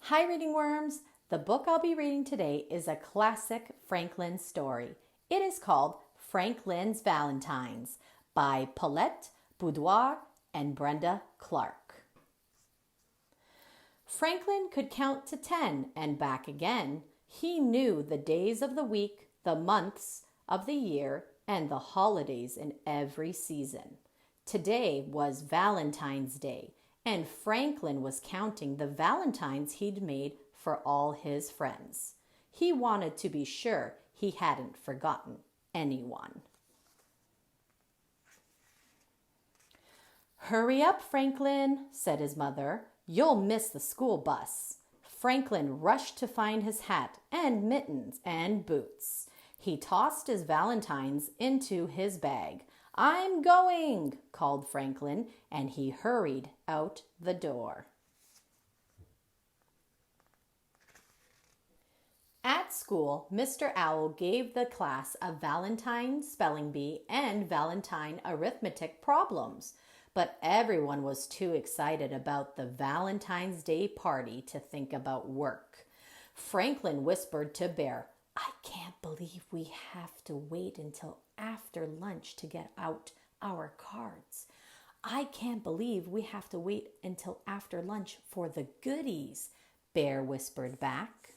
Hi, Reading Worms! The book I'll be reading today is a classic Franklin story. It is called Franklin's Valentines by Paulette Boudoir and Brenda Clark. Franklin could count to 10 and back again. He knew the days of the week, the months of the year, and the holidays in every season. Today was Valentine's Day, and Franklin was counting the valentines he'd made for all his friends. He wanted to be sure he hadn't forgotten anyone. "Hurry up, Franklin," said his mother. "You'll miss the school bus." Franklin rushed to find his hat and mittens and boots. He tossed his valentines into his bag. "I'm going," called Franklin, and he hurried out the door. At school, Mr. Owl gave the class a Valentine spelling bee and Valentine arithmetic problems, but everyone was too excited about the Valentine's Day party to think about work. Franklin whispered to Bear, "I can't believe we have to wait until after lunch to get out our cards. I can't believe we have to wait until after lunch for the goodies," Bear whispered back.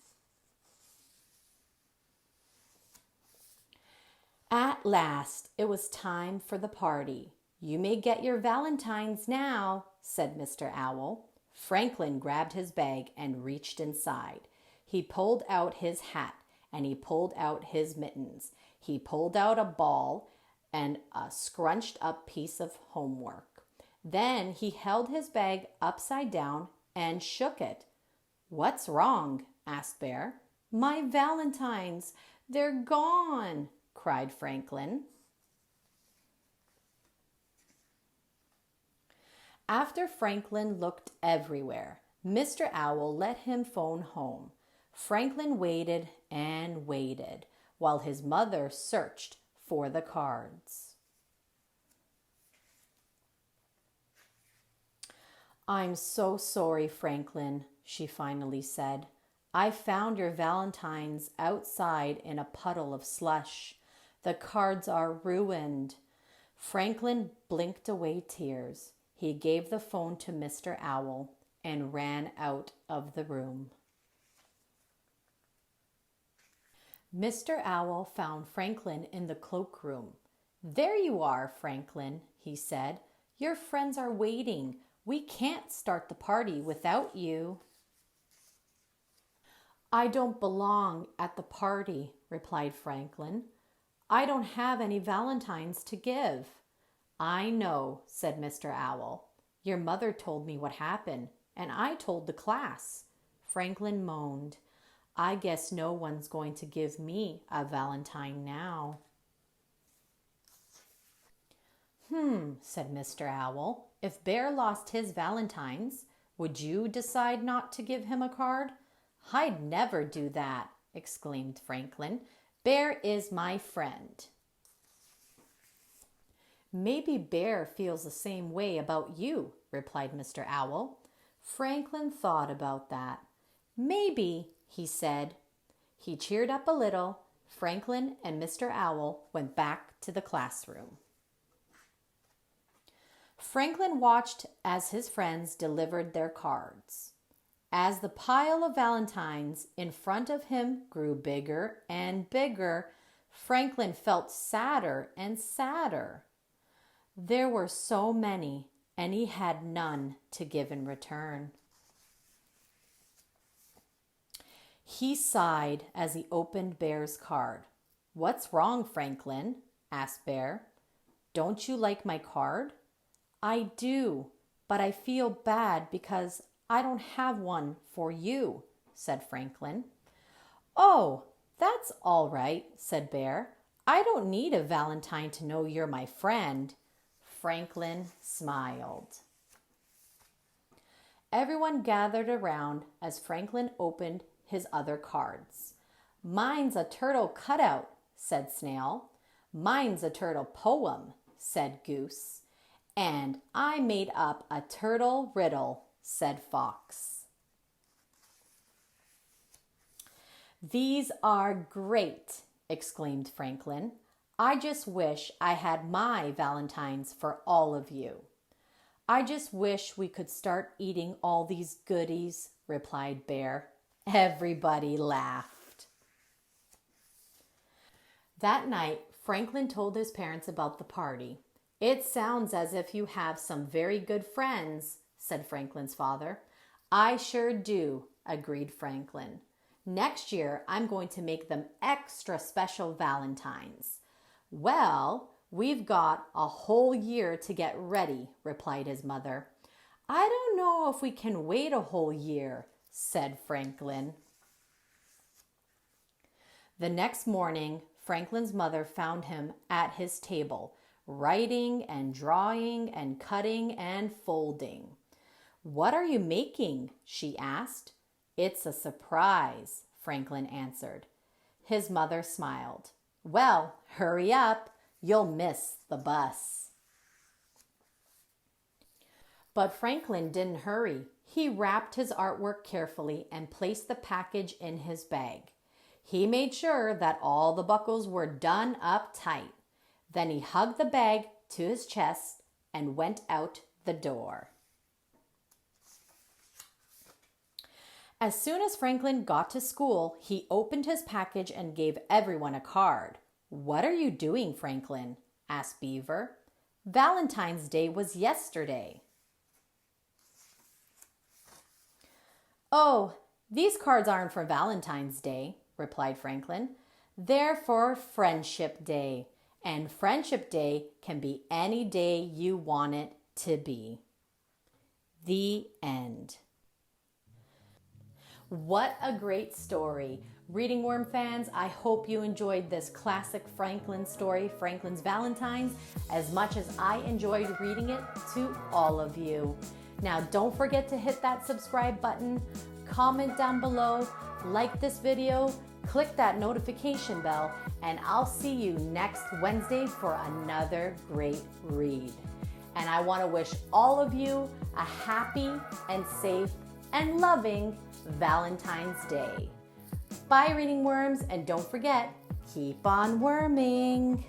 At last, it was time for the party. "You may get your valentines now," said Mr. Owl. Franklin grabbed his bag and reached inside. He pulled out his hat and he pulled out his mittens. He pulled out a ball and a scrunched up piece of homework. Then he held his bag upside down and shook it. "What's wrong?" asked Bear. "My valentines, they're gone," cried Franklin. After Franklin looked everywhere, Mr. Owl let him phone home. Franklin waited and waited while his mother searched for the cards. "I'm so sorry, Franklin," she finally said. "I found your valentines outside in a puddle of slush. The cards are ruined." Franklin blinked away tears. He gave the phone to Mr. Owl and ran out of the room. Mr. Owl found Franklin in the cloakroom. "There you are, Franklin," he said. "Your friends are waiting. We can't start the party without you." "I don't belong at the party," replied Franklin. "I don't have any valentines to give." "I know," said Mr. Owl. "Your mother told me what happened, and I told the class." Franklin moaned. "I guess no one's going to give me a valentine now." Said Mr. Owl. "If Bear lost his valentines, would you decide not to give him a card?" "I'd never do that," exclaimed Franklin. "Bear is my friend." "Maybe Bear feels the same way about you," replied Mr. Owl. Franklin thought about that. "Maybe," he said. He cheered up a little. Franklin and Mr. Owl went back to the classroom. Franklin watched as his friends delivered their cards. As the pile of valentines in front of him grew bigger and bigger, Franklin felt sadder and sadder. There were so many, and he had none to give in return. He sighed as he opened Bear's card. "What's wrong, Franklin?" asked Bear. "Don't you like my card?" "I do, but I feel bad because I don't have one for you," said Franklin. "Oh, that's all right," said Bear. "I don't need a valentine to know you're my friend." Franklin smiled. Everyone gathered around as Franklin opened his other cards. "Mine's a turtle cutout," said Snail. "Mine's a turtle poem," said Goose. "And I made up a turtle riddle," said Fox. "These are great," exclaimed Franklin. "I just wish I had my Valentines for all of you." "I just wish we could start eating all these goodies," replied Bear. Everybody laughed. That night, Franklin told his parents about the party. "It sounds as if you have some very good friends," said Franklin's father. "I sure do," agreed Franklin. "Next year, I'm going to make them extra special Valentines." "Well, we've got a whole year to get ready," replied his mother. "I don't know if we can wait a whole year," said Franklin. The next morning, Franklin's mother found him at his table, writing and drawing and cutting and folding. "What are you making?" she asked. "It's a surprise," Franklin answered. His mother smiled. "Well, hurry up. You'll miss the bus." But Franklin didn't hurry. He wrapped his artwork carefully and placed the package in his bag. He made sure that all the buckles were done up tight. Then he hugged the bag to his chest and went out the door. As soon as Franklin got to school, he opened his package and gave everyone a card. "What are you doing, Franklin?" asked Beaver. "Valentine's Day was yesterday." "Oh, these cards aren't for Valentine's Day," replied Franklin. "They're for Friendship Day, and Friendship Day can be any day you want it to be." The end. What a great story. Reading Worm fans, I hope you enjoyed this classic Franklin story, Franklin's Valentines, as much as I enjoyed reading it to all of you. Now, don't forget to hit that subscribe button, comment down below, like this video, click that notification bell, and I'll see you next Wednesday for another great read. And I want to wish all of you a happy and safe and loving Valentine's Day. Bye, Reading Worms, and don't forget, keep on worming.